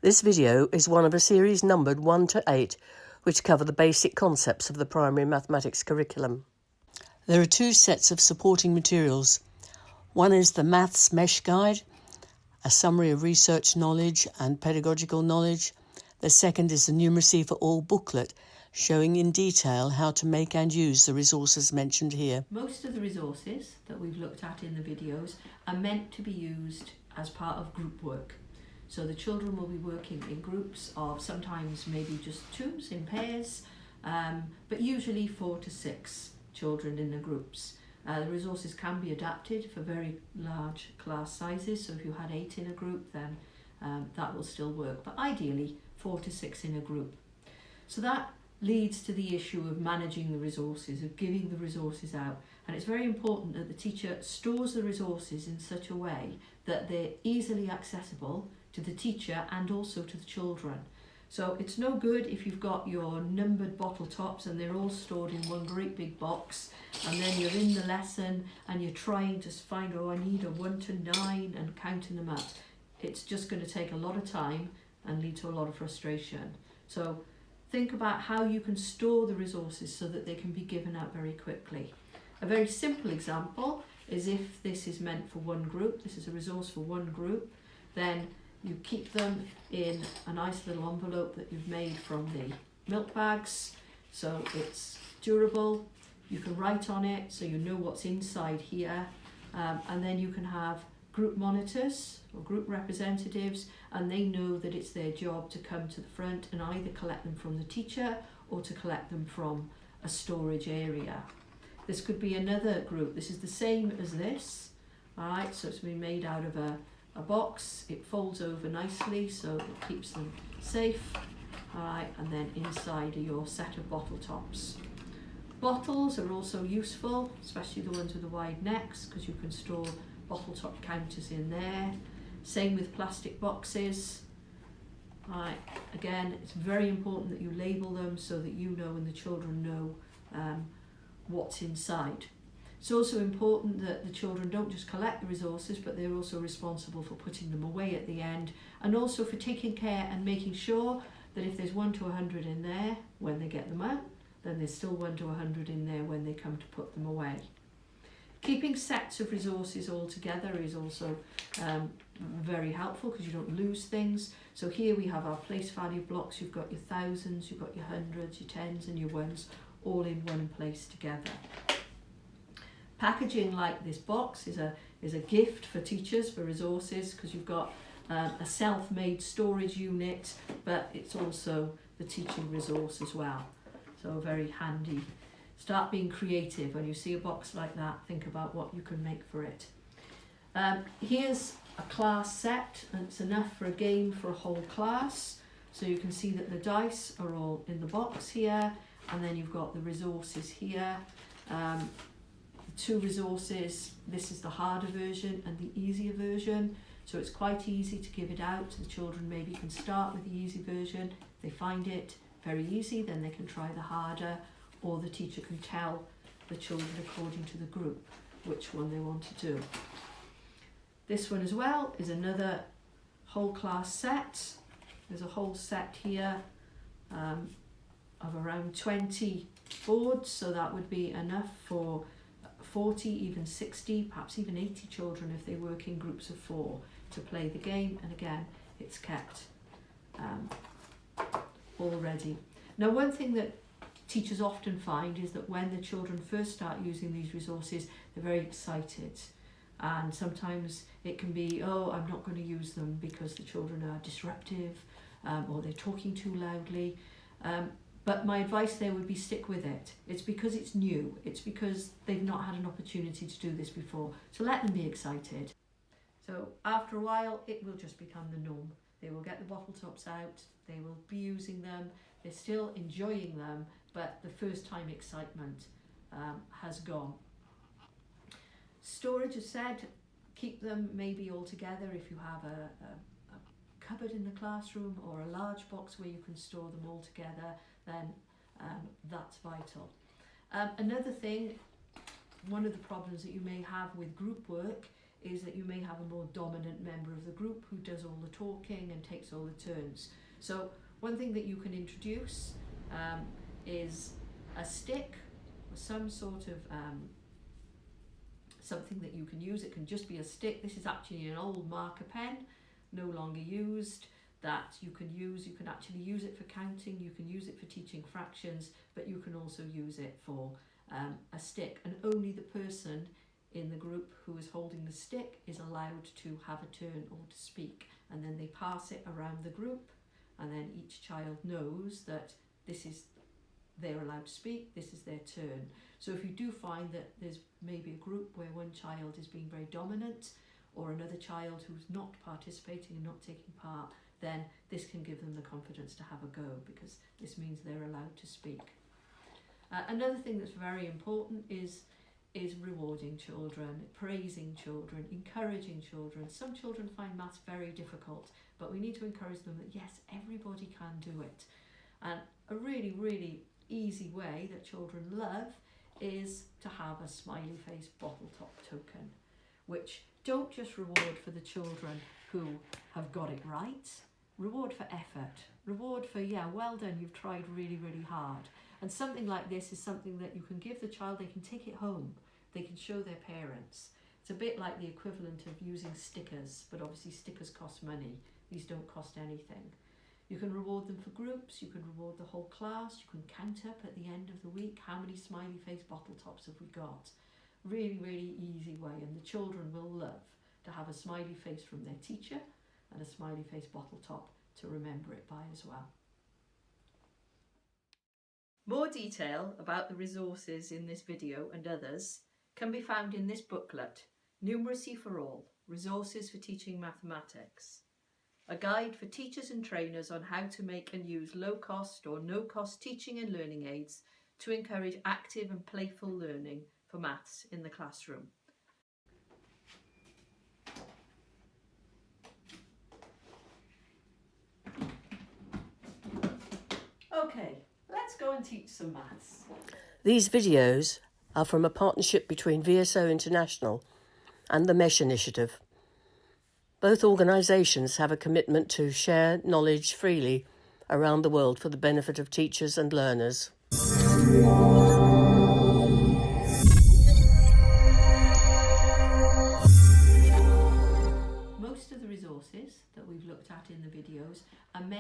This video is one of a series numbered 1 to 8, which cover the basic concepts of the primary mathematics curriculum. There are two sets of supporting materials. One is the Maths MESHGuide, a summary of research knowledge and pedagogical knowledge. The second is the Numeracy for All booklet, showing in detail how to make and use the resources mentioned here. Most of the resources that we've looked at in the videos are meant to be used as part of group work. So the children will be working in groups of sometimes maybe just twos in pairs, but usually 4 to 6 children in the groups. The resources can be adapted for very large class sizes, so if you had 8 in a group, then that will still work, but ideally 4 to 6 in a group. So that leads to the issue of managing the resources, of giving the resources out, and it's very important that the teacher stores the resources in such a way that they're easily accessible to the teacher and also to the children. So it's no good if you've got your numbered bottle tops and they're all stored in one great big box, and then you're in the lesson and you're trying to find, oh, I need a 1 to 9 and counting them up. It's just going to take a lot of time and lead to a lot of frustration. So think about how you can store the resources so that they can be given out very quickly. A very simple example is if this is meant for one group, this is a resource for one group, then you keep them in a nice little envelope that you've made from the milk bags, so it's durable. You can write on it so you know what's inside here, and then you can have group monitors or group representatives, and they know that it's their job to come to the front and either collect them from the teacher or to collect them from a storage area. This could be another group. This is the same as this, all right, so it's been made out of a box. It folds over nicely so it keeps them safe, all right, and then inside are your set of bottle tops. Bottles are also useful, especially the ones with the wide necks, because you can store bottle top counters in there. Same with plastic boxes. All right, again, it's very important that you label them so that you know and the children know what's inside. It's also important that the children don't just collect the resources, but they're also responsible for putting them away at the end, and also for taking care and making sure that if there's 1 to 100 in there when they get them out, then there's still 1 to 100 in there when they come to put them away. Keeping sets of resources all together is also very helpful because you don't lose things. So here we have our place value blocks. You've got your thousands, you've got your hundreds, your tens and your ones all in one place together. Packaging like this box is a gift for teachers, for resources, because you've got a self-made storage unit, but it's also the teaching resource as well. So very handy. Start being creative. When you see a box like that, think about what you can make for it. Here's a class set, and it's enough for a game for a whole class. So you can see that the dice are all in the box here, and then you've got the resources here. Two resources, this is the harder version and the easier version, so it's quite easy to give it out. The children maybe can start with the easy version. If they find it very easy, then they can try the harder, or the teacher can tell the children according to the group which one they want to do. This one as well is another whole class set. There's a whole set here of around 20 boards, so that would be enough for 40, even 60, perhaps even 80 children if they work in groups of 4 to play the game, and again it's kept all ready. Now, one thing that teachers often find is that when the children first start using these resources, they're very excited, and sometimes it can be, oh, I'm not going to use them because the children are disruptive or they're talking too loudly. But my advice there would be stick with it. It's because it's new. It's because they've not had an opportunity to do this before. So let them be excited. So after a while, it will just become the norm. They will get the bottle tops out. They will be using them. They're still enjoying them, but the first time excitement has gone. Storage, as said, keep them maybe all together. If you have a cupboard in the classroom or a large box where you can store them all together, then that's vital. Another thing, one of the problems that you may have with group work is that you may have a more dominant member of the group who does all the talking and takes all the turns. So one thing that you can introduce is a stick or some sort of something that you can use. It can just be a stick. This is actually an old marker pen, no longer used, that you can use. You can actually use it for counting, you can use it for teaching fractions, but you can also use it for a stick, and only the person in the group who is holding the stick is allowed to have a turn or to speak, and then they pass it around the group, and then each child knows that they're allowed to speak, this is their turn. So if you do find that there's maybe a group where one child is being very dominant or another child who's not participating and not taking part, then this can give them the confidence to have a go, because this means they're allowed to speak. Another thing that's very important is rewarding children, praising children, encouraging children. Some children find maths very difficult, but we need to encourage them that yes, everybody can do it. And a really, really easy way that children love is to have a smiley face bottle top token, which don't just reward for the children who have got it right, reward for effort, reward for, yeah, well done, you've tried really, really hard. And something like this is something that you can give the child, they can take it home, they can show their parents. It's a bit like the equivalent of using stickers, but obviously stickers cost money, these don't cost anything. You can reward them for groups, you can reward the whole class, you can count up at the end of the week, how many smiley face bottle tops have we got? Really, really easy way, and the children will love to have a smiley face from their teacher and a smiley face bottle top to remember it by as well. More detail about the resources in this video and others can be found in this booklet, Numeracy for All, Resources for Teaching Mathematics. A guide for teachers and trainers on how to make and use low-cost or no-cost teaching and learning aids to encourage active and playful learning for maths in the classroom. Okay, let's go and teach some maths. These videos are from a partnership between VSO International and the MESH Initiative. Both organisations have a commitment to share knowledge freely around the world for the benefit of teachers and learners. Most of the resources that we've looked at in the videos are meant